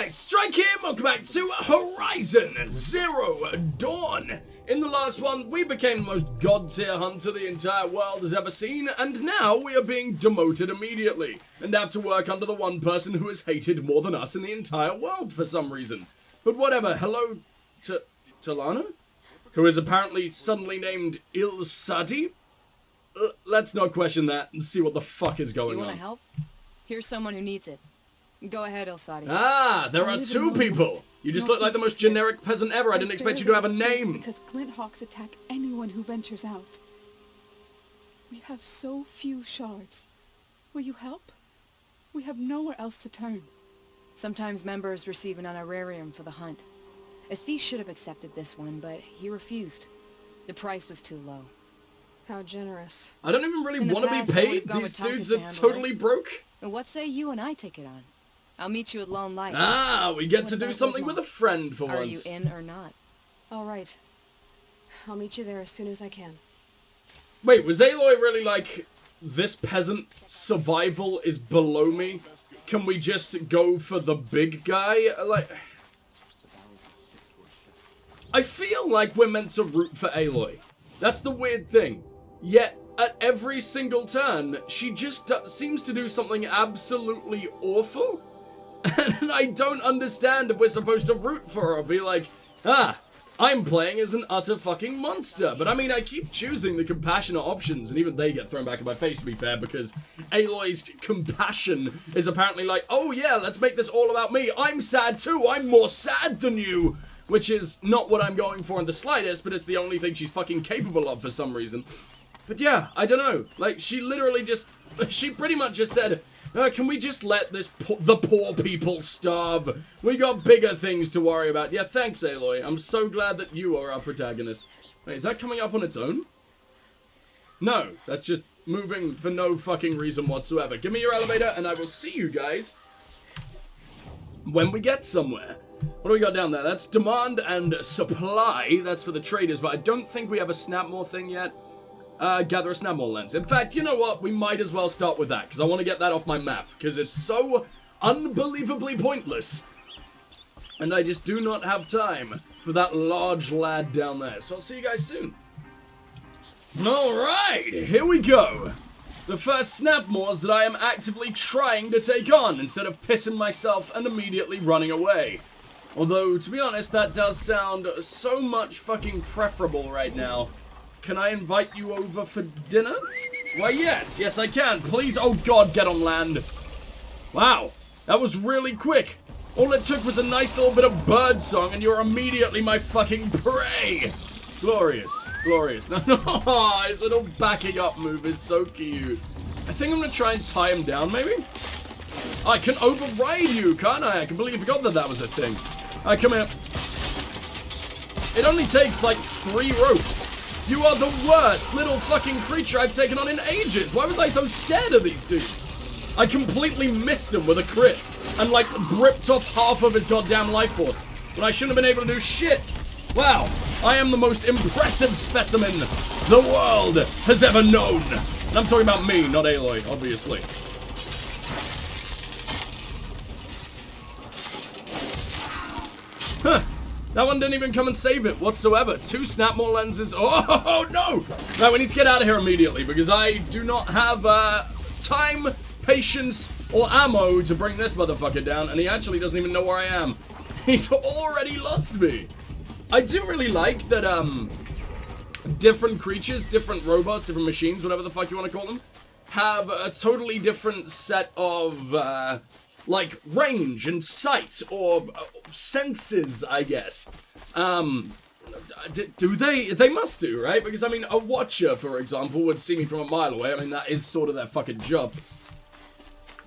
guys, Strike here, welcome back to Horizon Zero Dawn. In the last one, we became the most god-tier hunter the entire world has ever seen, and now we are being demoted immediately, and have to work under the one person who is hated more than us in the entire world for some reason. But whatever, hello to Lana? Who is apparently suddenly named Ilsati? Let's not question that and see what the fuck is going on. You wanna help? Here's someone who needs it. Go ahead, Ilsati. Ah, there are two people. You just look like the most generic peasant ever. I didn't expect you to have a name. Because glint hawks attack anyone who ventures out. We have so few shards. Will you help? We have nowhere else to turn. Sometimes members receive an honorarium for the hunt. Assis should have accepted this one, but he refused. The price was too low. How generous. I don't even really want to be paid. These dudes are totally broke. What say you and I take it on? I'll meet you at Lone Light. Ah, we get to do something with a friend for once. Are you in or not? All right. I'll meet you there as soon as I can. Wait, was Aloy really like, this peasant survival is below me? Can we just go for the big guy? Like, I feel like we're meant to root for Aloy. That's the weird thing. Yet, at every single turn, she just seems to do something absolutely awful. And I don't understand if we're supposed to root for her or be like, ah, I'm playing as an utter fucking monster. But I mean, I keep choosing the compassionate options, and even they get thrown back in my face, to be fair, because Aloy's compassion is apparently like, oh yeah, let's make this all about me. I'm sad too. I'm more sad than you. Which is not what I'm going for in the slightest, but it's the only thing she's fucking capable of for some reason. But yeah, I don't know. Like, she literally just, she pretty much just said, can we just let the poor people starve? We got bigger things to worry about. Yeah, thanks, Aloy. I'm so glad that you are our protagonist. Wait, is that coming up on its own? No, that's just moving for no fucking reason whatsoever. Give me your elevator, and I will see you guys when we get somewhere. What do we got down there? That's demand and supply. That's for the traders, but I don't think we have a Snapmore thing yet. Gather a Snapmore lens. In fact, you know what? We might as well start with that, because I want to get that off my map, because it's so unbelievably pointless. And I just do not have time for that large lad down there. So I'll see you guys soon. Alright, here we go. The first Snapmores that I am actively trying to take on, instead of pissing myself and immediately running away. Although, to be honest, that does sound so much fucking preferable right now. Can I invite you over for dinner? Why, yes. Yes, I can. Please, oh god, get on land. Wow, that was really quick. All it took was a nice little bit of bird song and you're immediately my fucking prey. Glorious. Glorious. No, his little backing up move is so cute. I think I'm going to try and tie him down, maybe? I can override you, can't I? I completely forgot that that was a thing. Alright, come here. It only takes, like, 3 ropes. You are the worst little fucking creature I've taken on in ages. Why was I so scared of these dudes? I completely missed him with a crit and, like, ripped off half of his goddamn life force when I shouldn't have been able to do shit. Wow, I am the most impressive specimen the world has ever known. And I'm talking about me, not Aloy, obviously. Huh. That one didn't even come and save it whatsoever. 2 Snapmore lenses. Oh, no! Right, we need to get out of here immediately because I do not have time, patience, or ammo to bring this motherfucker down, and he actually doesn't even know where I am. He's already lost me. I do really like that different creatures, different robots, different machines, whatever the fuck you want to call them, have a totally different set of like range and sight or senses, I guess. Do they? They must do, right? Because I mean, a watcher, for example, would see me from a mile away. I mean, that is sort of their fucking job.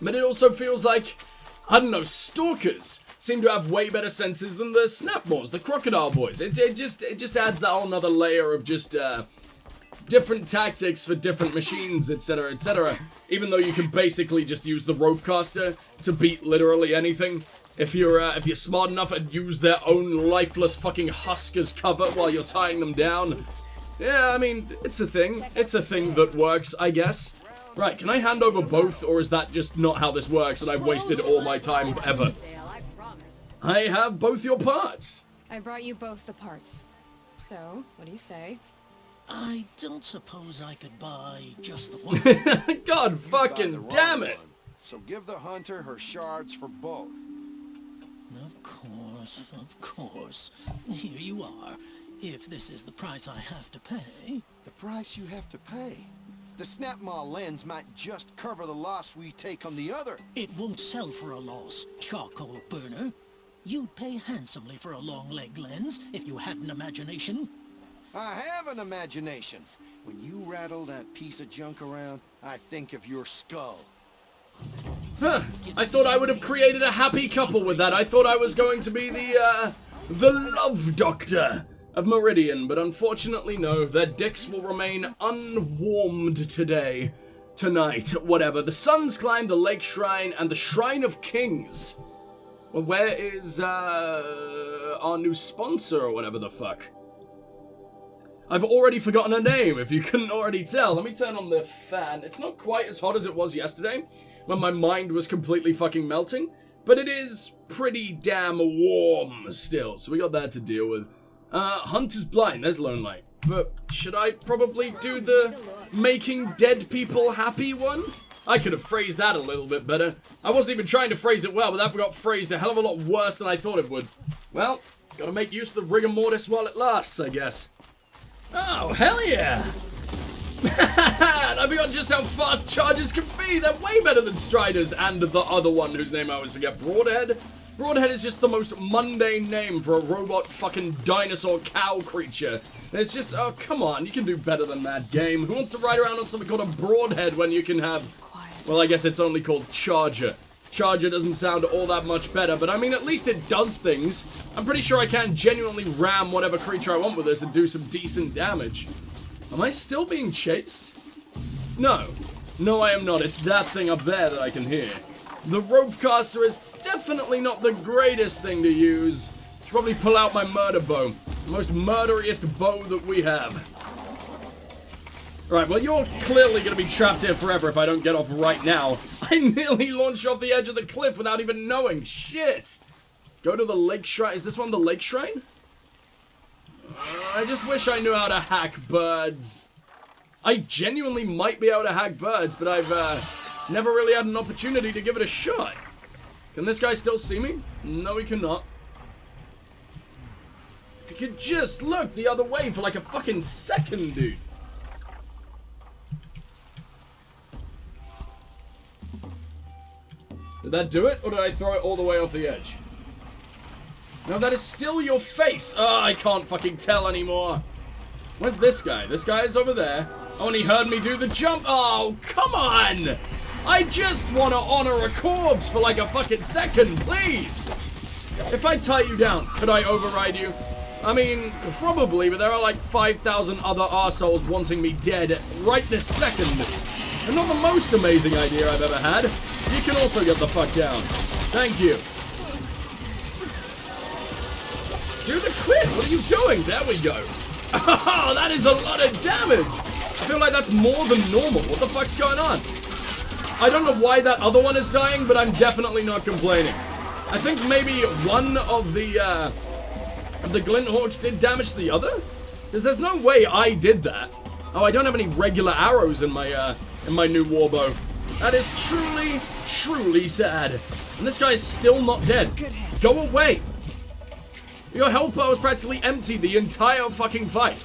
But it also feels like, I don't know, stalkers seem to have way better senses than the Snapmores, the crocodile boys. It just adds that whole nother layer of just different tactics for different machines, etc., etc. Even though you can basically just use the rope caster to beat literally anything. If you're smart enough and use their own lifeless fucking husk as cover while you're tying them down. Yeah, I mean, it's a thing. It's a thing that works, I guess. Right, can I hand over both, or is that just not how this works and I've wasted all my time ever? I have both your parts. I brought you both the parts. So, what do you say? I don't suppose I could buy just the one. God fucking damn it. So give the hunter her shards for both. Of course. Here you are. If this is the price I have to pay. The price you have to pay? The Snapmaw lens might just cover the loss we take on the other. It won't sell for a loss, charcoal burner. You'd pay handsomely for a long leg lens if you had an imagination. I have an imagination. When you rattle that piece of junk around, I think of your skull. Huh. I thought I would have created a happy couple with that. I thought I was going to be the love doctor of Meridian, but unfortunately no. Their dicks will remain unwarmed tonight, whatever. The sun's climbed the lake shrine and the shrine of kings. Well, where is our new sponsor or whatever the fuck? I've already forgotten her name, if you couldn't already tell. Let me turn on the fan. It's not quite as hot as it was yesterday, when my mind was completely fucking melting, but it is pretty damn warm still, so we got that to deal with. Hunter's blind, there's Lone Light. But should I probably do the making dead people happy one? I could have phrased that a little bit better. I wasn't even trying to phrase it well, but that got phrased a hell of a lot worse than I thought it would. Well, gotta make use of the rigor mortis while it lasts, I guess. Oh, hell yeah! And I forgot just how fast charges can be. They're way better than Striders and the other one whose name I always forget. Broadhead? Broadhead is just the most mundane name for a robot fucking dinosaur cow creature. And it's just, oh, come on, you can do better than that, game. Who wants to ride around on something called a Broadhead when you can have... Well, I guess it's only called Charger. Charger doesn't sound all that much better, but I mean, at least it does things. I'm pretty sure I can genuinely ram whatever creature I want with this and do some decent damage. Am I still being chased? No. No, I am not. It's that thing up there that I can hear. The rope caster is definitely not the greatest thing to use. Should probably pull out my murder bow. The most murderiest bow that we have. Right, well, you're clearly going to be trapped here forever if I don't get off right now. I nearly launched off the edge of the cliff without even knowing. Shit. Go to the lake shrine. Is this one the lake shrine? I just wish I knew how to hack birds. I genuinely might be able to hack birds, but I've never really had an opportunity to give it a shot. Can this guy still see me? No, he cannot. If you could just look the other way for like a fucking second, dude. Did that do it, or did I throw it all the way off the edge? No, that is still your face. Oh, I can't fucking tell anymore. Where's this guy? This guy is over there. Oh, and he heard me do the jump. Oh, come on. I just want to honor a corpse for like a fucking second, please. If I tie you down, could I override you? I mean, probably, but there are like 5,000 other arseholes wanting me dead right this second. And not the most amazing idea I've ever had. You can also get the fuck down. Thank you. Do the crit! What are you doing? There we go. Oh, that is a lot of damage! I feel like that's more than normal. What the fuck's going on? I don't know why that other one is dying, but I'm definitely not complaining. I think maybe one of the Glinthawks did damage to the other? Because there's no way I did that. Oh, I don't have any regular arrows in my new warbow. That is truly, truly sad. And this guy is still not dead. Go away! Your health bar was practically empty the entire fucking fight.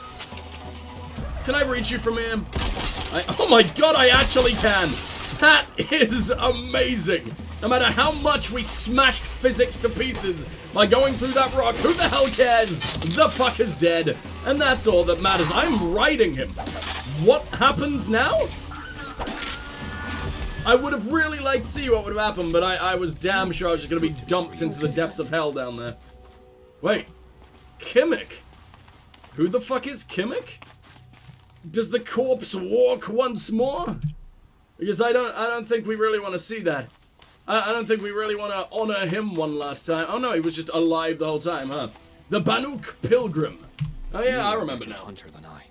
Can I reach you from here? Oh my god, I actually can! That is amazing! No matter how much we smashed physics to pieces by going through that rock, who the hell cares? The fucker's dead. And that's all that matters. I'm riding him. What happens now? I would have really liked to see what would have happened, but I was damn sure I was just going to be dumped into the depths of hell down there. Wait. Kimmick? Who the fuck is Kimmick? Does the corpse walk once more? Because I don't think we really want to see that. I don't think we really want to honor him one last time. Oh no, he was just alive the whole time, huh? The Banuk Pilgrim. Oh yeah, I remember now. Hunter than I.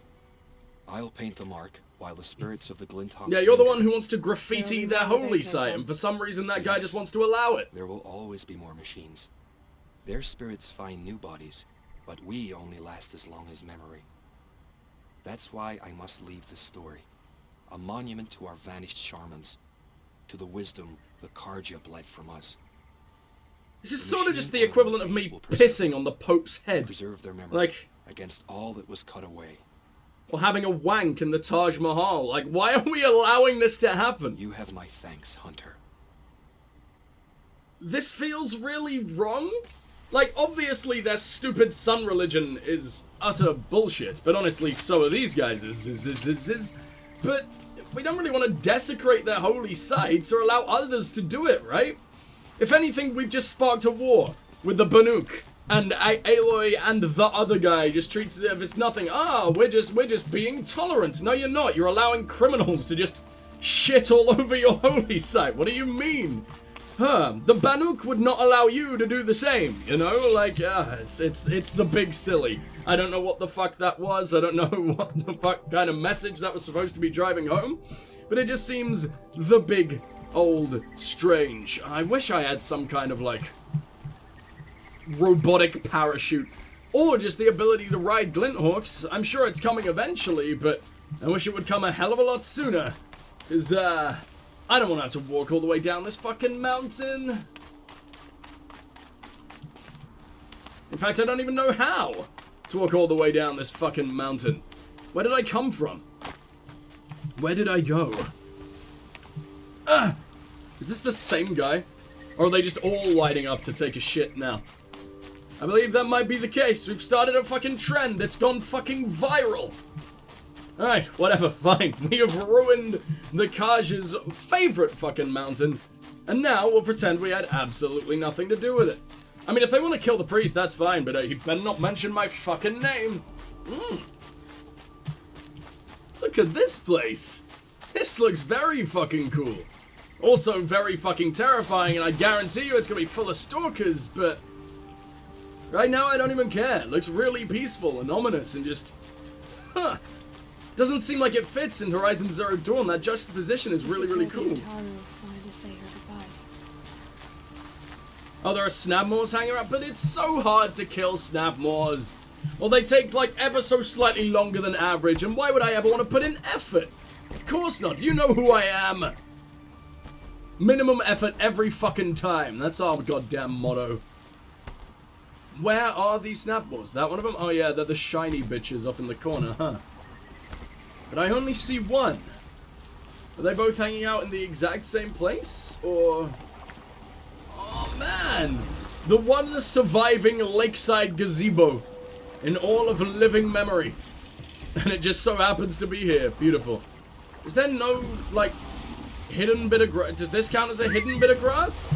I'll paint the mark while the spirits of the Glinthawks. Yeah, you're the one who wants to graffiti their holy site, and for some reason that guy just wants to allow it. There will always be more machines. Their spirits find new bodies, but we only last as long as memory. That's why I must leave this story. A monument to our vanished shamans, to the wisdom the Carja bled from us. This is sort of just the equivalent of me pissing on the Pope's head. Preserve their memory, like, against all that was cut away. Or having a wank in the Taj Mahal. Like, why are we allowing this to happen? You have my thanks, Hunter. This feels really wrong. Like, obviously their stupid sun religion is utter bullshit, but honestly, so are these guys. But we don't really want to desecrate their holy sites or allow others to do it, right? If anything, we've just sparked a war with the Banuk, and Aloy and the other guy just treats it as if it's nothing. We're just being tolerant. No, you're not. You're allowing criminals to just shit all over your holy site. What do you mean? The Banuk would not allow you to do the same, you know? Like, it's the big silly. I don't know what the fuck that was. I don't know what the fuck kind of message that was supposed to be driving home. But it just seems the big, old, strange. I wish I had some kind of, like, robotic parachute. Or just the ability to ride Glinthawks. I'm sure it's coming eventually, but I wish it would come a hell of a lot sooner. Because, I don't want to have to walk all the way down this fucking mountain. In fact, I don't even know how to walk all the way down this fucking mountain. Where did I come from? Where did I go? Is this the same guy? Or are they just all lighting up to take a shit now? I believe that might be the case. We've started a fucking trend. It's gone fucking viral. Alright, whatever, fine. We have ruined the Carja's favorite fucking mountain, and now we'll pretend we had absolutely nothing to do with it. I mean, if they want to kill the priest, that's fine, but you better not mention my fucking name. Look at this place. This looks very fucking cool. Also very fucking terrifying, and I guarantee you it's gonna be full of stalkers, but right now I don't even care. It looks really peaceful and ominous and just... Doesn't seem like it fits in Horizon Zero Dawn. That juxtaposition is really, really cool. Wanted to say her goodbyes. Oh, there are Snapmaws hanging around, but it's so hard to kill Snapmaws. Well, they take like ever so slightly longer than average, and why would I ever want to put in effort? Of course not. You know who I am. Minimum effort every fucking time. That's our goddamn motto. Where are these Snapmaws? That one of them? Oh yeah, they're the shiny bitches off in the corner, huh? But I only see one. Are they both hanging out in the exact same place? Or... oh man! The one surviving lakeside gazebo in all of living memory. And it just so happens to be here. Beautiful. Is there no, like, hidden bit of grass? Does this count as a hidden bit of grass?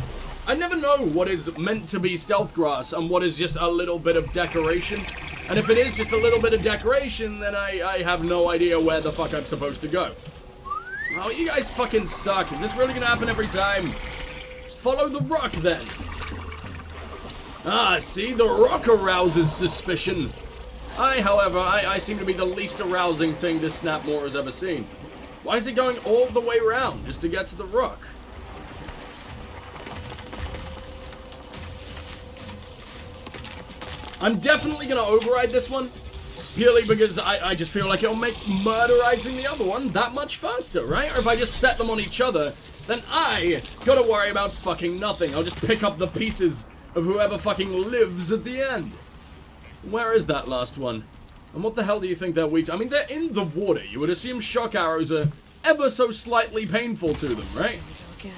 I never know what is meant to be stealth grass and what is just a little bit of decoration. And if it is just a little bit of decoration, then I have no idea where the fuck I'm supposed to go. Oh, you guys fucking suck. Is this really gonna happen every time? Just follow the rock, then. See? The rock arouses suspicion. However, I seem to be the least arousing thing this Snapmaw has ever seen. Why is it going all the way around just to get to the rock? I'm definitely going to override this one, purely because I just feel like it'll make murderizing the other one that much faster, right? Or if I just set them on each other, then I gotta worry about fucking nothing. I'll just pick up the pieces of whoever fucking lives at the end. Where is that last one? And what the hell do you think they're weak to? I mean, they're in the water. You would assume shock arrows are ever so slightly painful to them, right?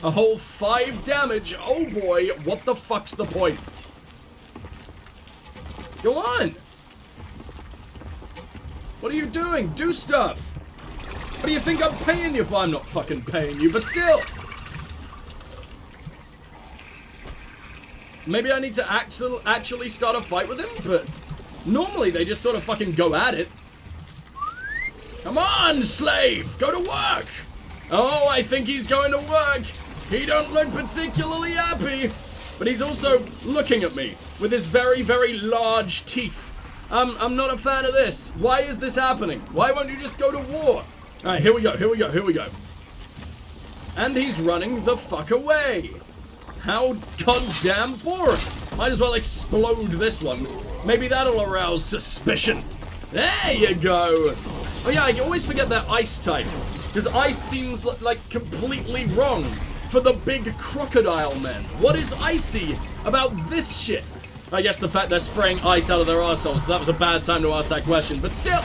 A whole 5 damage. Oh boy, what the fuck's the point? Go on! What are you doing? Do stuff! What do you think I'm paying you for? I'm not fucking paying you, but still! Maybe I need to actually start a fight with him, but normally they just sort of fucking go at it. Come on, slave! Go to work! Oh, I think he's going to work! He don't look particularly happy! But he's also looking at me with his very, very large teeth. I'm not a fan of this. Why is this happening? Why won't you just go to war? Alright, here we go, here we go, here we go. And he's running the fuck away. How goddamn boring. Might as well explode this one. Maybe that'll arouse suspicion. There you go. Oh yeah, I always forget that ice type. Because ice seems like completely wrong for the big crocodile men. What is icy about this shit? I guess the fact they're spraying ice out of their arseholes, so that was a bad time to ask that question. But still.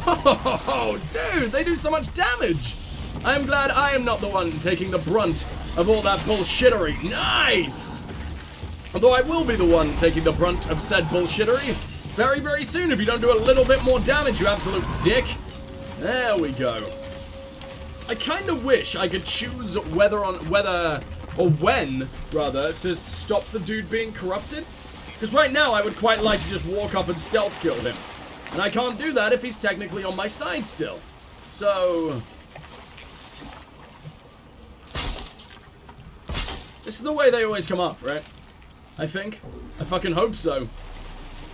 Oh, dude, they do so much damage. I am glad I am not the one taking the brunt of all that bullshittery. Nice! Although I will be the one taking the brunt of said bullshittery very, very soon if you don't do a little bit more damage, you absolute dick. There we go. I kind of wish I could choose when, rather, to stop the dude being corrupted. Because right now I would quite like to just walk up and stealth kill him. And I can't do that if he's technically on my side still. So... this is the way they always come up, right? I think. I fucking hope so.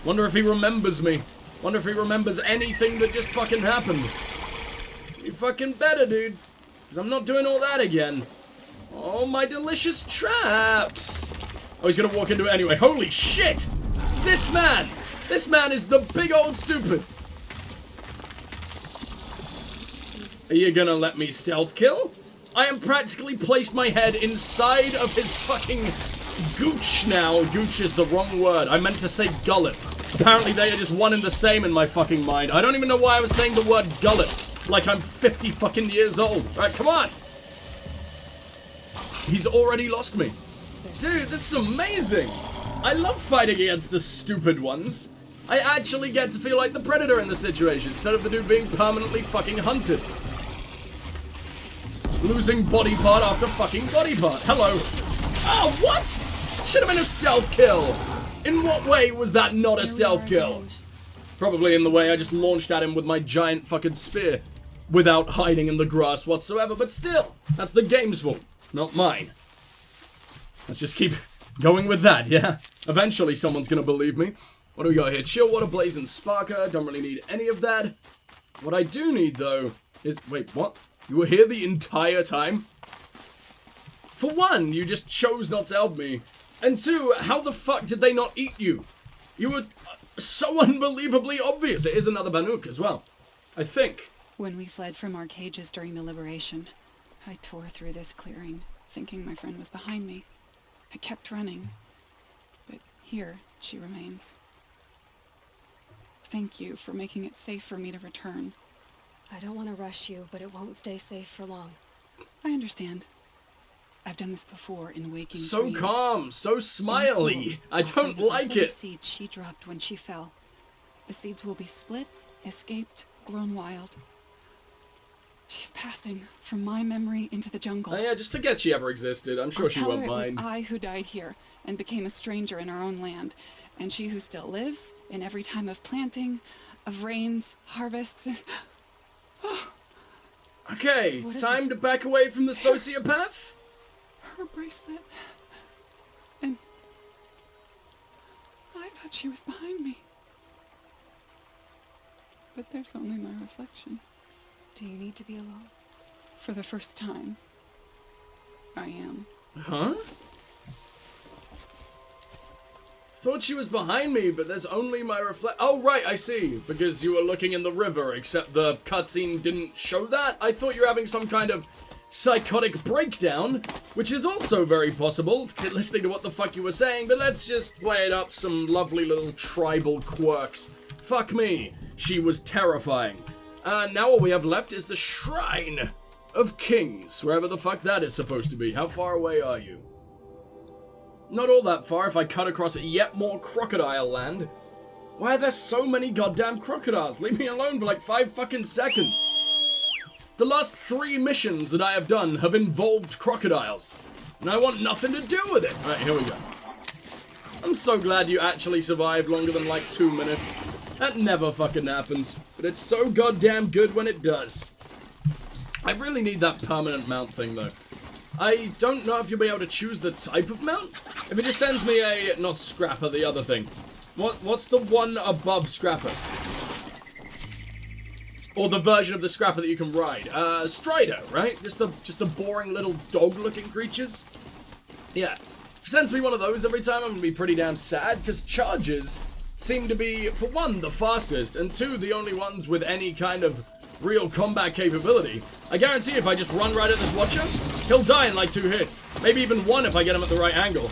Wonder if he remembers me. Wonder if he remembers anything that just fucking happened. You fucking better, dude. Because I'm not doing all that again. Oh, my delicious traps. Oh, he's gonna walk into it anyway. Holy shit! This man! This man is the big old stupid. Are you gonna let me stealth kill? I am practically placed my head inside of his fucking gooch now. Gooch is the wrong word. I meant to say gullet. Apparently they are just one and the same in my fucking mind. I don't even know why I was saying the word gullet. Like I'm 50 fucking years old. Right, come on. He's already lost me. Dude, this is amazing. I love fighting against the stupid ones. I actually get to feel like the predator in the situation instead of the dude being permanently fucking hunted. Losing body part after fucking body part. Hello. Oh, what? Should have been a stealth kill. In what way was that not a stealth kill? Probably in the way I just launched at him with my giant fucking spear without hiding in the grass whatsoever, but still, that's the game's fault, not mine. Let's just keep going with that, yeah? Eventually someone's gonna believe me. What do we got here? Chill water, blazing sparker. Don't really need any of that. What I do need, though, is... wait, what? You were here the entire time? For one, you just chose not to help me. And two, how the fuck did they not eat you? You were so unbelievably obvious. It is another Banuk as well, I think. When we fled from our cages during the liberation, I tore through this clearing, thinking my friend was behind me. I kept running, but here she remains. Thank you for making it safe for me to return. I don't want to rush you, but it won't stay safe for long. I understand. I've done this before in waking so dreams. Calm, so smiley. I don't like it. Seeds she dropped when she fell. The seeds will be split, escaped, grown wild. She's passing from my memory into the jungles. Oh yeah, just forget she ever existed. I'm sure she won't mind. It was I who died here and became a stranger in our own land, and she who still lives in every time of planting, of rains, harvests. Okay, time to back away from the sociopath. Her bracelet. And I thought she was behind me. But there's only my reflection. Do you need to be alone? For the first time, I am. Huh? Thought she was behind me, but there's only my oh, right, I see. Because you were looking in the river, except the cutscene didn't show that. I thought you were having some kind of psychotic breakdown, which is also very possible, listening to what the fuck you were saying, but let's just play it up some lovely little tribal quirks. Fuck me. She was terrifying. Now all we have left is the Shrine of Kings, wherever the fuck that is supposed to be. How far away are you? Not all that far if I cut across yet more crocodile land. Why are there so many goddamn crocodiles? Leave me alone for like 5 fucking seconds. The last 3 missions that I have done have involved crocodiles, and I want nothing to do with it. Right, here we go. I'm so glad you actually survived longer than like 2 minutes. That never fucking happens, but it's so goddamn good when it does. I really need that permanent mount thing though. I don't know if you'll be able to choose the type of mount. If it just sends me a, not Scrapper, the other thing. What's the one above Scrapper? Or the version of the Scrapper that you can ride. Strider, right? Just the boring little dog-looking creatures. Yeah. For sends me one of those every time, I'm gonna be pretty damn sad, because charges seem to be, for one, the fastest, and two, the only ones with any kind of real combat capability. I guarantee if I just run right at this Watcher, he'll die in like 2 hits. Maybe even 1 if I get him at the right angle.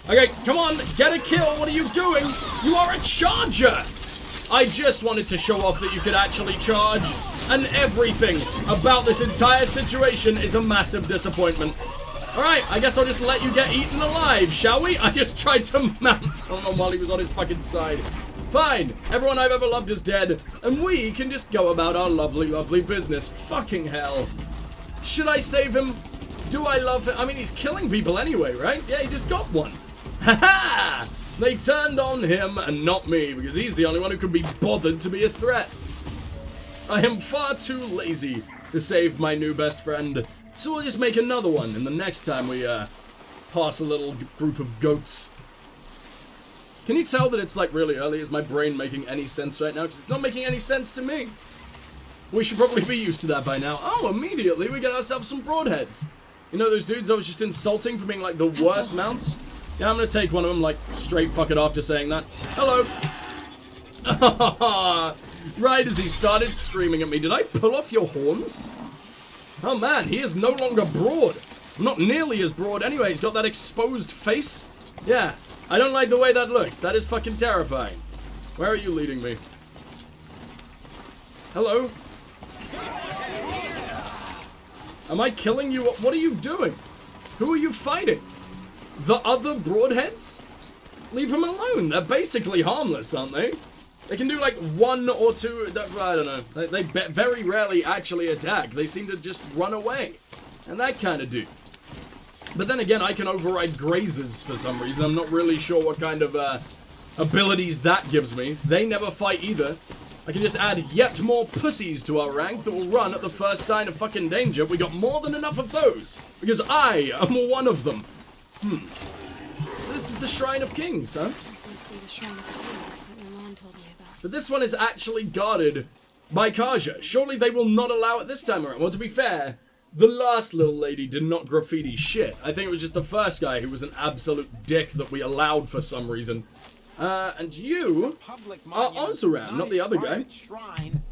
Okay, come on, get a kill. What are you doing? You are a charger! I just wanted to show off that you could actually charge, and everything about this entire situation is a massive disappointment. Alright, I guess I'll just let you get eaten alive, shall we? I just tried to mount someone while he was on his fucking side. Fine, everyone I've ever loved is dead, and we can just go about our lovely, lovely business. Fucking hell. Should I save him? Do I love him? I mean, he's killing people anyway, right? Yeah, he just got one. Ha-ha! They turned on him and not me, because he's the only one who could be bothered to be a threat. I am far too lazy to save my new best friend, so we'll just make another one, and the next time we, pass a little group of goats. Can you tell that it's, like, really early? Is my brain making any sense right now? Because it's not making any sense to me. We should probably be used to that by now. Oh, immediately we get ourselves some broadheads. You know those dudes I was just insulting for being, like, the worst mounts? Yeah, I'm gonna take one of them, like, straight fuck it after saying that. Hello. Right as he started screaming at me. Did I pull off your horns? Oh man, he is no longer broad. Not nearly as broad anyway. He's got that exposed face. Yeah, I don't like the way that looks. That is fucking terrifying. Where are you leading me? Hello? Am I killing you? What are you doing? Who are you fighting? The other broadheads? Leave them alone. They're basically harmless, aren't they? They can do like 1 or 2, I don't know. They very rarely actually attack. They seem to just run away. And that kind of do. But then again, I can override grazes for some reason. I'm not really sure what kind of abilities that gives me. They never fight either. I can just add yet more pussies to our rank that will run at the first sign of fucking danger. We got more than enough of those. Because I am one of them. So this is the Shrine of Kings, huh? This must be the Shrine of Kings that my mom told me about. But this one is actually guarded by Carja. Surely they will not allow it this time around. Well, to be fair, the last little lady did not graffiti shit. I think it was just the first guy who was an absolute dick that we allowed for some reason. And you are Ozuran, not the other guy.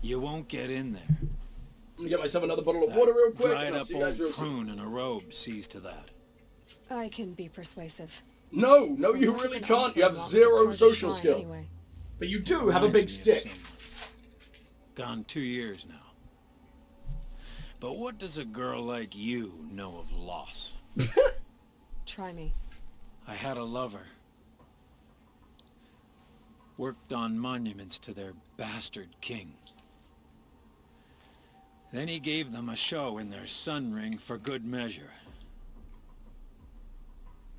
You won't get in there. I'm gonna get myself another bottle of water real quick, and Dried I'll up see you guys real old soon. prune in a robe sees to that. I can be persuasive. No, you What really does an can't. You have Ozuran want zero with a social Carja skill. shrine anyway? But you do have a big Reminds me of stick. someone. Gone 2 years now. But what does a girl like you know of loss? Try me. I had a lover. Worked on monuments to their bastard king. Then he gave them a show in their sun ring for good measure.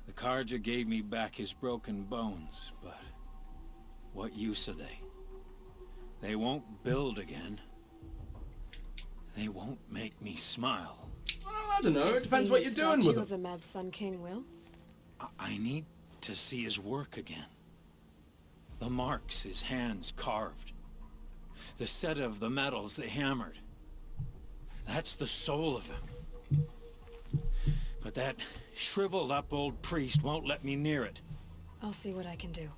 The Carja gave me back his broken bones, but what use are they? They won't build again. They won't make me smile. Well, I don't know. It depends what you're doing with Statue them. of the Mad Sun King will? I need to see his work again. The marks his hands carved. The set of the metals they hammered. That's the soul of him. But that shriveled up old priest won't let me near it. I'll see what I can do.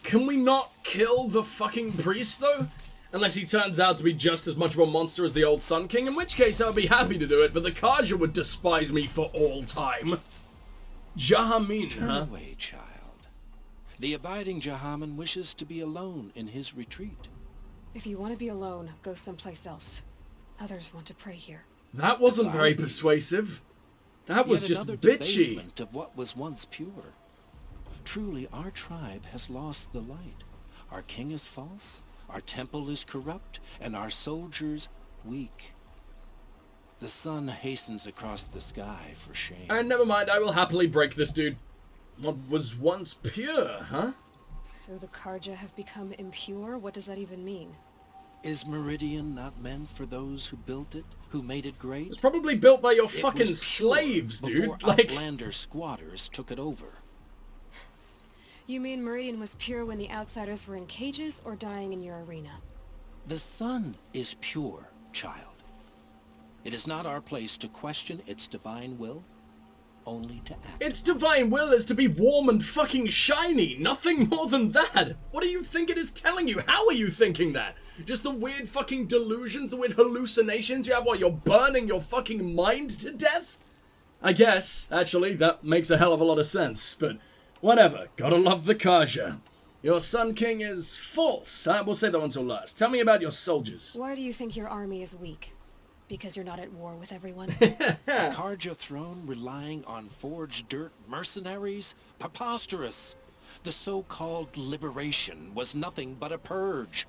Can we not kill the fucking priest, though? Unless he turns out to be just as much of a monster as the old Sun King, in which case I'll be happy to do it, but the Carja would despise me for all time. Jahamin, Turn huh? away, child. The abiding Jahaman wishes to be alone in his retreat. If you want to be alone, go someplace else. Others want to pray here. That wasn't very persuasive. That was Yet just another bitchy. debasement of what was once pure. Truly, our tribe has lost the light. Our king is false, our temple is corrupt, and our soldiers weak. The sun hastens across the sky for shame. And never mind, I will happily break this dude. What was once pure, huh? So the Carja have become impure? What does that even mean? Is Meridian not meant for those who built it, who made it great? It's probably built by your It fucking was slaves, pure dude. before Like, outlander squatters took it over. You mean Meridian was pure when the outsiders were in cages or dying in your arena? The sun is pure, child. It is not our place to question its divine will. only to act. Its divine will is to be warm and fucking shiny. Nothing more than that. What do you think it is telling you? How are you thinking that? Just the weird fucking delusions, the weird hallucinations you have while you're burning your fucking mind to death? I guess, actually, that makes a hell of a lot of sense, but whatever. Gotta love the Carja. Your Sun King is false. We'll save that one till last. Tell me about your soldiers. Why do you think your army is weak? Because you're not at war with everyone? A Carja throne relying on forged dirt mercenaries? Preposterous. The so-called liberation was nothing but a purge.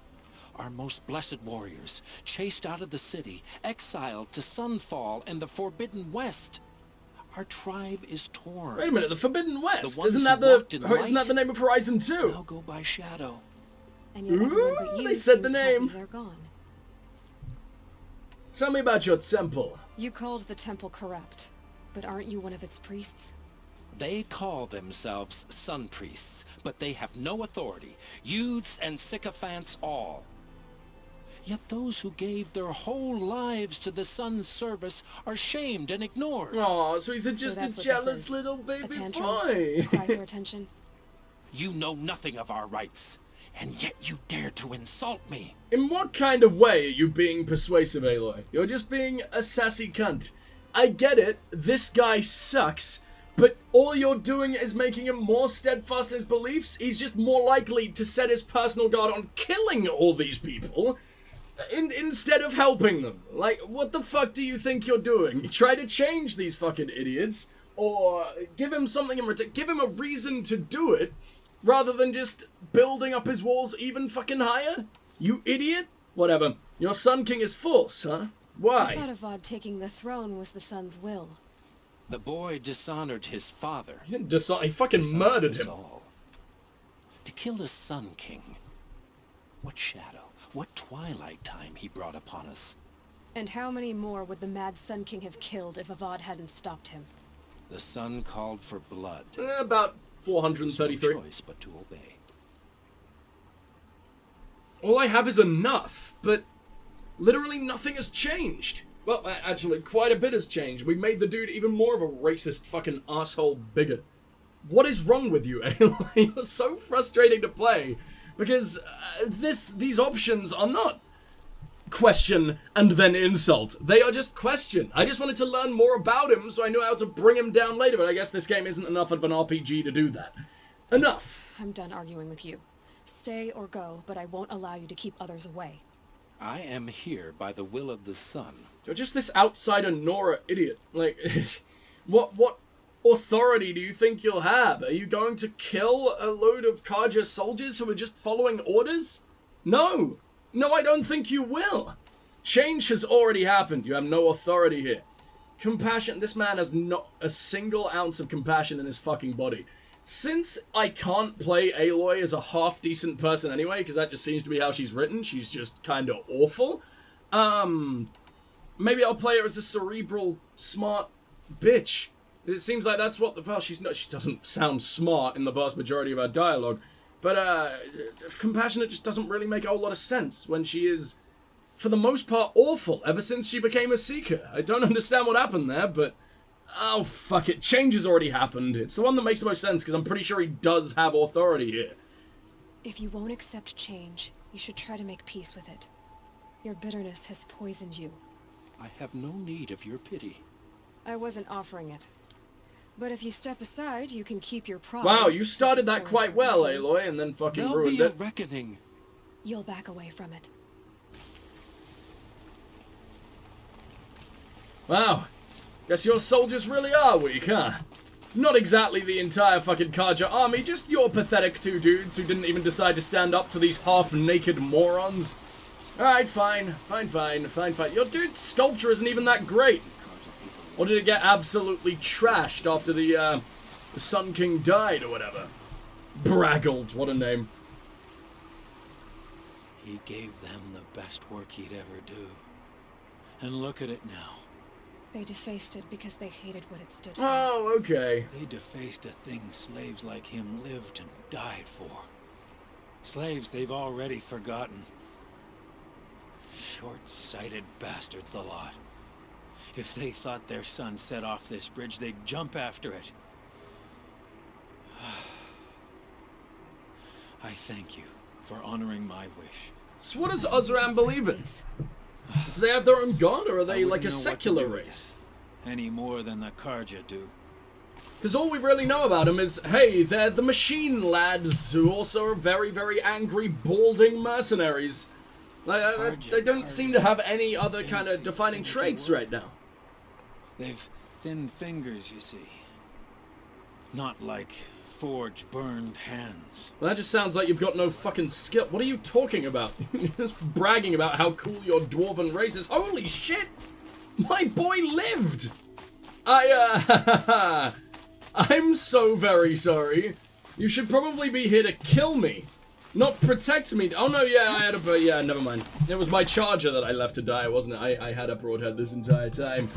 Our most blessed warriors, chased out of the city, exiled to Sunfall and the Forbidden West. Our tribe is torn. Wait a minute, the Forbidden West? The Isn't that the name of Horizon 2? Now go by shadow. And yet everyone but you they said the seems happy name. they're gone. Tell me about your temple. You called the temple corrupt, but aren't you one of its priests? They call themselves sun priests, but they have no authority. Youths and sycophants all. Yet those who gave their whole lives to the sun's service are shamed and ignored. Aw, so he's just a that's what jealous this is. little baby A tantrum? boy. Cry for attention? You know nothing of our rights, and yet you dare to insult me. In what kind of way are you being persuasive, Aloy? You're just being a sassy cunt. I get it, this guy sucks, but all you're doing is making him more steadfast in his beliefs. He's just more likely to set his personal guard on killing all these people instead of helping them. Like, what the fuck do you think you're doing? Try to change these fucking idiots, or give him something in return. Give him a reason to do it, rather than just building up his walls even fucking higher? You idiot? Whatever. Your Sun King is false, huh? Why? I thought Avad taking the throne was the sun's will. The boy dishonored his father. He didn't he fucking Dishonored murdered us him. all. To kill a Sun King. What shadow, what twilight time he brought upon us. And how many more would the mad Sun King have killed if Avad hadn't stopped him? The sun called for blood. About There's 433. no choice but to obey. All I have is enough, but literally nothing has changed. Well, actually, quite a bit has changed. We made the dude even more of a racist fucking asshole bigot. What is wrong with you, Aloy? You're so frustrating to play, because these options are not question and then insult. They are just question. I just wanted to learn more about him so I knew how to bring him down later, but I guess this game isn't enough of an RPG to do that. Enough. I'm done arguing with you. Stay or go, but I won't allow you to keep others away. I am here by the will of the sun. You're just this outsider Nora idiot. Like, what authority do you think you'll have? Are you going to kill a load of Carja soldiers who are just following orders? No. No, I don't think you will. Change has already happened. You have no authority here. Compassion. This man has not a single ounce of compassion in his fucking body. Since I can't play Aloy as a half-decent person anyway, because that just seems to be how she's written, she's just kind of awful, maybe I'll play her as a cerebral, smart bitch. It seems like that's what well, she doesn't sound smart in the vast majority of her dialogue, but, compassionate just doesn't really make a whole lot of sense when she is, for the most part, awful ever since she became a Seeker. I don't understand what happened there, but oh, fuck it. Change has already happened. It's the one that makes the most sense, because I'm pretty sure he does have authority here. If you won't accept change, you should try to make peace with it. Your bitterness has poisoned you. I have no need of your pity. I wasn't offering it. But if you step aside, you can keep your pride. Wow, you started Since that it's so quite well, important to you. Aloy, and then fucking There'll ruined be a it. reckoning. You'll back away from it. Wow. Guess your soldiers really are weak, huh? Not exactly the entire fucking Carja army, just your pathetic two dudes who didn't even decide to stand up to these half-naked morons. Alright, fine. Your dude's sculpture isn't even that great. Or did it get absolutely trashed after the Sun King died or whatever? Braggled, what a name. He gave them the best work he'd ever do. And look at it now. They defaced it because they hated what it stood for. Oh, okay. They defaced a thing slaves like him lived and died for. Slaves they've already forgotten. Short-sighted bastards, the lot. If they thought their son set off this bridge, they'd jump after it. I thank you for honoring my wish. So what does Osram believe in? Do they have their own god, or are they like a secular race? Any more than the Carja do. Because all we really know about them is, hey, they're the machine lads who also are very, very angry, balding mercenaries. They don't seem to have any other kind of defining traits right now. They've thin fingers, you see. Not like forge-burned hands. Well, that just sounds like you've got no fucking skill. What are you talking about? You're just bragging about how cool your dwarven race is. Holy shit! My boy lived! I'm so very sorry. You should probably be here to kill me, not protect me. Oh no, yeah, I had a... yeah, never mind. It was my charger that I left to die, wasn't it? I had a broadhead this entire time.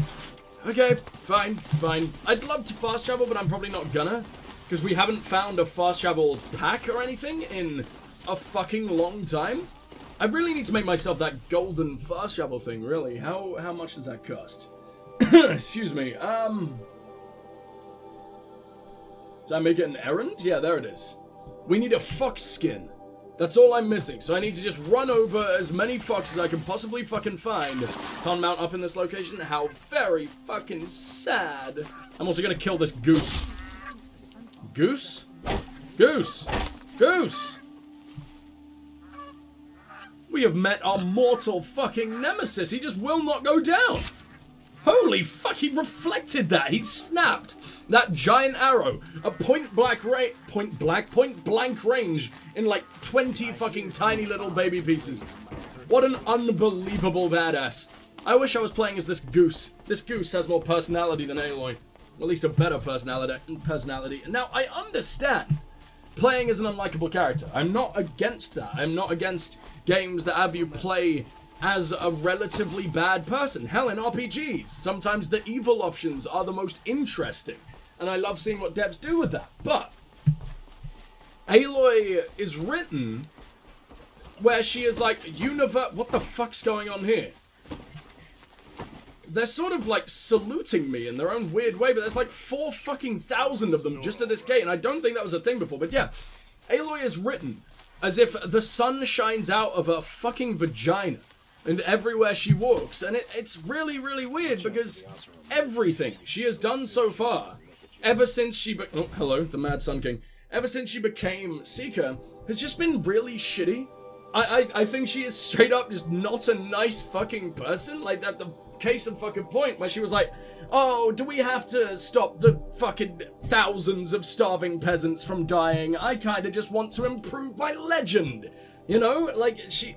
Okay, fine. I'd love to fast travel, but I'm probably not gonna. Because we haven't found a fast travel pack or anything in a fucking long time. I really need to make myself that golden fast travel thing, really. How much does that cost? Excuse me, Did I make it an errand? Yeah, there it is. We need a fox skin. That's all I'm missing, so I need to just run over as many foxes I can possibly fucking find. Can't mount up in this location? How very fucking sad. I'm also gonna kill this goose. Goose? Goose! Goose! We have met our mortal fucking nemesis. He just will not go down. Holy fuck, he reflected that. He snapped that giant arrow at point blank range in like 20 fucking tiny little baby pieces. What an unbelievable badass. I wish I was playing as this goose. This goose has more personality than Aloy. At least a better personality. Now, I understand playing as an unlikable character. I'm not against that. I'm not against games that have you play as a relatively bad person. Hell, in RPGs, sometimes the evil options are the most interesting. And I love seeing what devs do with that. But Aloy is written where she is like, what the fuck's going on here? They're sort of like saluting me in their own weird way, but there's like 4 fucking thousand of them just at this gate, and I don't think that was a thing before, but yeah. Aloy is written as if the sun shines out of her fucking vagina and everywhere she walks, and it's really, really weird because everything she has done so far, ever since she hello, the Mad Sun King, ever since she became Seeker, has just been really shitty. I think she is straight up just not a nice fucking person, like that the case in fucking point where she was like, oh, do we have to stop the fucking thousands of starving peasants from dying? I kinda just want to improve my legend. You know, like she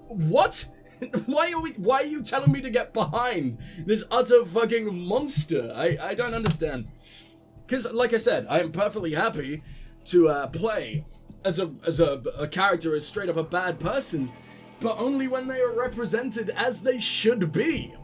what? Why are you telling me to get behind this utter fucking monster? I don't understand. Because, like I said, I am perfectly happy to play as a character as straight up a bad person, but only when they are represented as they should be.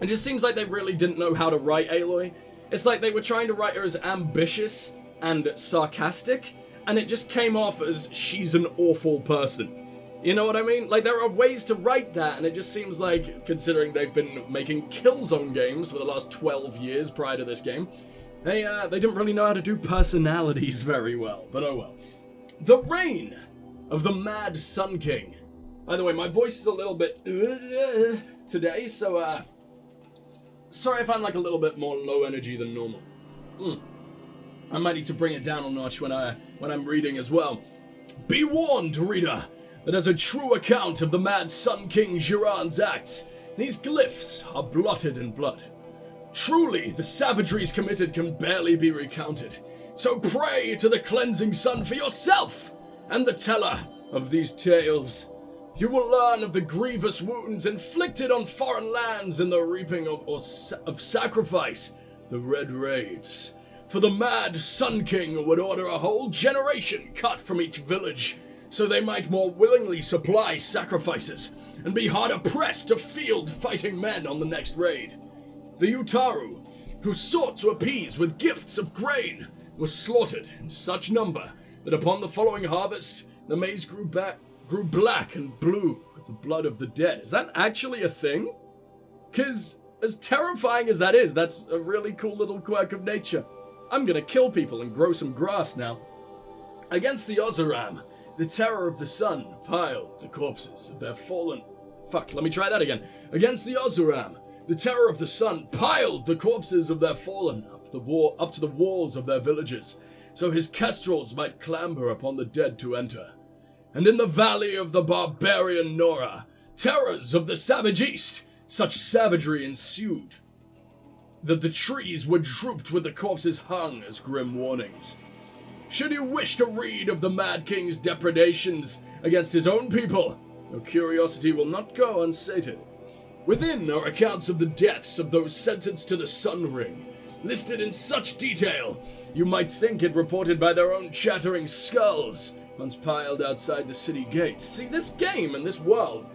It just seems like they really didn't know how to write Aloy. It's like they were trying to write her as ambitious and sarcastic, and it just came off as she's an awful person. You know what I mean? Like, there are ways to write that, and it just seems like, considering they've been making Killzone games for the last 12 years prior to this game, they didn't really know how to do personalities very well, but oh well. The reign of the Mad Sun King. By the way, my voice is a little bit today, so sorry if I'm like a little bit more low energy than normal. I might need to bring it down a notch when I'm reading as well. Be warned, reader, that as a true account of the Mad Sun King Jiran's acts, these glyphs are blotted in blood. Truly, the savageries committed can barely be recounted. So pray to the cleansing sun for yourself and the teller of these tales. You will learn of the grievous wounds inflicted on foreign lands in the reaping of sacrifice, the Red Raids. For the Mad Sun King would order a whole generation cut from each village, so they might more willingly supply sacrifices and be harder pressed to field fighting men on the next raid. The Utaru, who sought to appease with gifts of grain, was slaughtered in such number that upon the following harvest, the maize grew black and blue with the blood of the dead. Is that actually a thing? Because as terrifying as that is, that's a really cool little quirk of nature. I'm gonna kill people and grow some grass now. Against the Oseram, the terror of the sun piled the corpses of their fallen... Fuck, let me try that again. Against the Oseram, the terror of the sun piled the corpses of their fallen up to the walls of their villages, so his kestrels might clamber upon the dead to enter. And in the valley of the barbarian Nora, terrors of the savage east, such savagery ensued that the trees were drooped with the corpses hung as grim warnings. Should you wish to read of the Mad King's depredations against his own people, your curiosity will not go unsated. Within are accounts of the deaths of those sentenced to the Sun Ring, listed in such detail you might think it reported by their own chattering skulls, once piled outside the city gates. See, this game and this world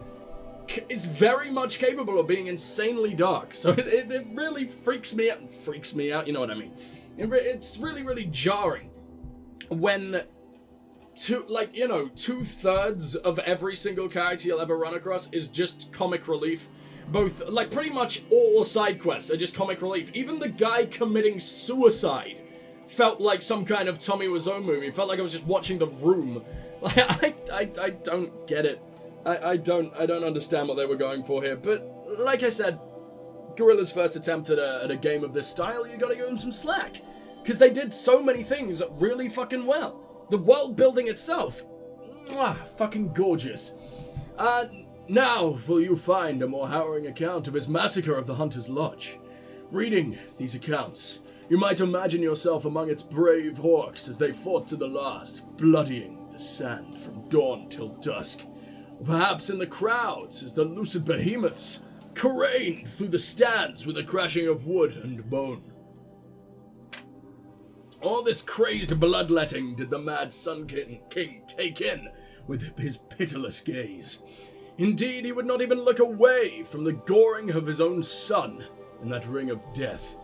is very much capable of being insanely dark, so it really freaks me out, you know what I mean. It's really, really jarring when two-thirds of every single character you'll ever run across is just comic relief. Both, like, pretty much all side quests are just comic relief. Even the guy committing suicide felt like some kind of Tommy Wiseau movie. It felt like I was just watching The Room. Like, I don't get it. I don't understand what they were going for here. But, like I said, Guerrilla's first attempt at a game of this style, you gotta give them some slack. Because they did so many things really fucking well. The world building itself, fucking gorgeous. Now will you find a more harrowing account of his massacre of the Hunter's Lodge. Reading these accounts, you might imagine yourself among its brave orcs as they fought to the last, bloodying the sand from dawn till dusk. Or perhaps in the crowds as the lucid behemoths careened through the stands with a crashing of wood and bone. All this crazed bloodletting did the mad Sun King take in with his pitiless gaze. Indeed, he would not even look away from the goring of his own son in that ring of death.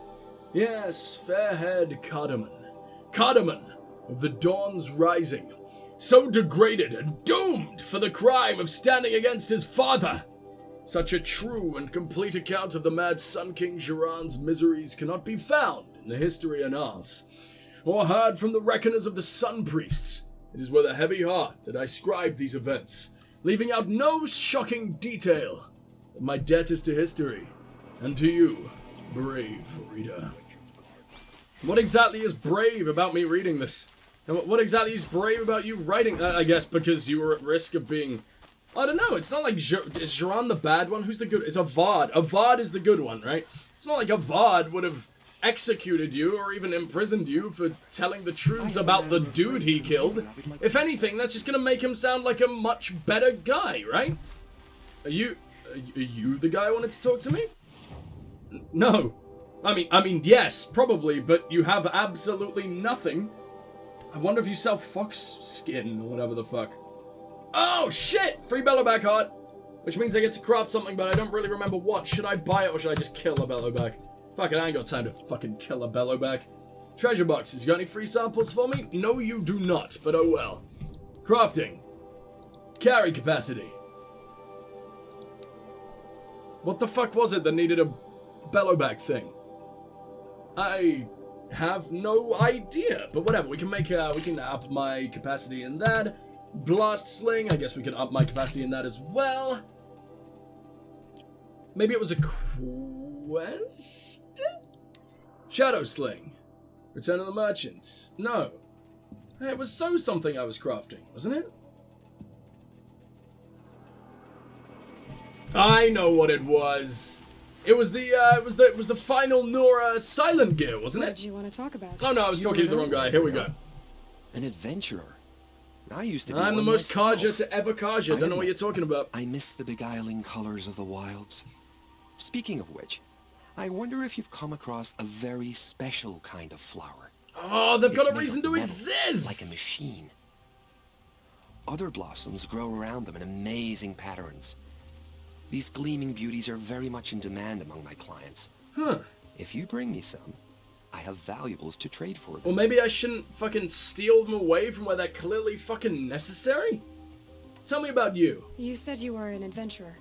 Yes, fair-haired Cardamon of the Dawn's Rising, so degraded and doomed for the crime of standing against his father. Such a true and complete account of the mad Sun King Jiran's miseries cannot be found in the history annals, or heard from the reckoners of the Sun Priests. It is with a heavy heart that I scribe these events, leaving out no shocking detail. But my debt is to history, and to you, brave reader. What exactly is brave about me reading this? And what exactly is brave about you writing? I guess because you were at risk of being... I don't know, it's not like... Is Jiran the bad one? Who's the good? It's Avad. Avad is the good one, right? It's not like Avad would have executed you or even imprisoned you for telling the truths about the dude he killed. If anything, that's just gonna make him sound like a much better guy, right? Are you the guy who wanted to talk to me? No. I mean, yes, probably, but you have absolutely nothing. I wonder if you sell fox skin or whatever the fuck. Oh, shit! Free Bellowback heart. Which means I get to craft something, but I don't really remember what. Should I buy it or should I just kill a Bellowback? Fuck it, I ain't got time to fucking kill a Bellowback. Treasure boxes, you got any free samples for me? No, you do not, but oh well. Crafting. Carry capacity. What the fuck was it that needed a Bellowback thing? I have no idea, but whatever. We can up my capacity in that. Blast sling, I guess we can up my capacity in that as well. Maybe it was a quest? Shadow sling. Return of the merchant. No. It was something I was crafting, wasn't it? I know what it was. It was the final Nora silent gear, wasn't it? What did you want to talk about? Oh no, I was talking to the wrong guy. Here we go. An adventurer. I used to be I'm the one most myself. Carja to ever Carja. Don't know what you're talking about. I miss the beguiling colors of the wilds. Speaking of which, I wonder if you've come across a very special kind of flower. Oh, they've got It's a made reason of to metal, exist! like a machine. Other blossoms grow around them in amazing patterns. These gleaming beauties are very much in demand among my clients. Huh. If you bring me some, I have valuables to trade for them. Or maybe I shouldn't fucking steal them away from where they're clearly fucking necessary? Tell me about you. You said you were an adventurer.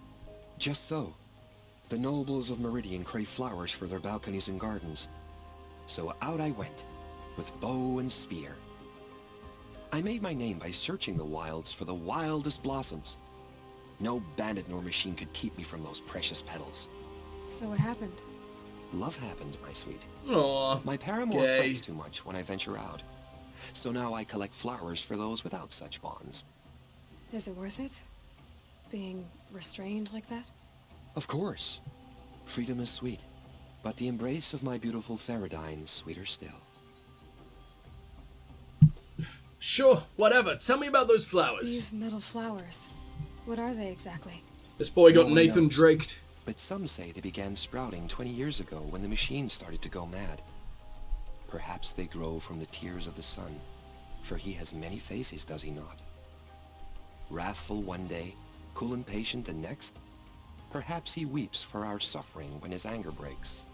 Just so. The nobles of Meridian crave flowers for their balconies and gardens. So out I went, with bow and spear. I made my name by searching the wilds for the wildest blossoms. No bandit nor machine could keep me from those precious petals. So what happened? Love happened, my sweet. Aww. My paramour Gay. frets too much when I venture out. So now I collect flowers for those without such bonds. Is it worth it? Being restrained like that? Of course. Freedom is sweet, but the embrace of my beautiful Theradine is sweeter still. Sure, whatever. Tell me about those flowers. These metal flowers. What are they exactly? This boy got No one Nathan knows. Draked. But some say they began sprouting 20 years ago when the machine started to go mad. Perhaps they grow from the tears of the sun, for he has many faces, does he not? Wrathful one day, cool and patient the next. Perhaps he weeps for our suffering when his anger breaks.